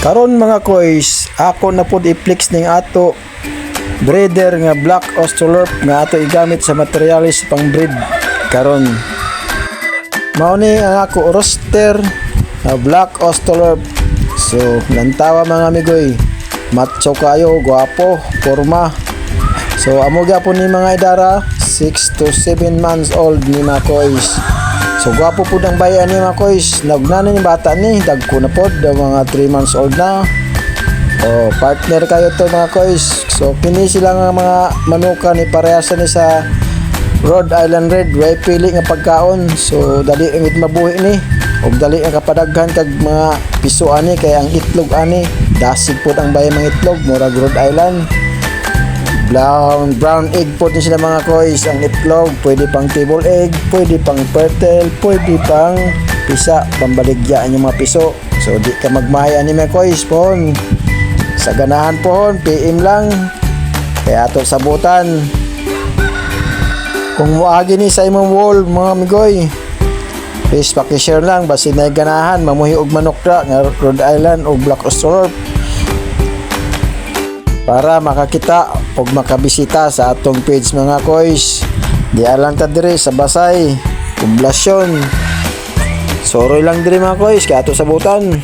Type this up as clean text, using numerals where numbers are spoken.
Karon mga koys, ako na pud i-flex ning ato breeder nga Black Australorp nga ato igamit sa materialis pang breed karon. Mao ni ang ako roster na Black Australorp. So lantawa mga amigoy, macho kayo, guwapo, forma. So amo gyapon ni mga idara 6 to 7 months old ni mga koys. So gwapo po ng bayan ni mga koys. Nagnanan yung bata ni, dagko na po, mga 3 months old na. O partner kayo to mga koys. So kini sila nga mga manuka ni parehasa ni sa Rhode Island Red. Way pili nga pagkaon. So dali ang mabuhi ni. O dali ang kapadaghan kag mga piso ani. Kaya ang itlog ani, dasig po ang bayan mga itlog. Murag Rhode Island. Brown egg po din sila mga koys. Ang itlog, pwede pang table egg, pwede pang fertile, pwede pang pisa, pambaligyaan yung mga piso. So di ka magmahayan ni mga koys po. Sa ganahan po, PM lang. Kaya ato sabutan. Kung muagi ni sa imong wall mga amigoy, please pakishare lang. Basi na ganahan, mamuhi og manok ra nga Rhode Island o Black Australorp, para makakita o makabisita sa atong page mga koys. Di alang ta dire sa Basay, poblasyon. Soroy lang dire mga koys, kaya ato sabutan.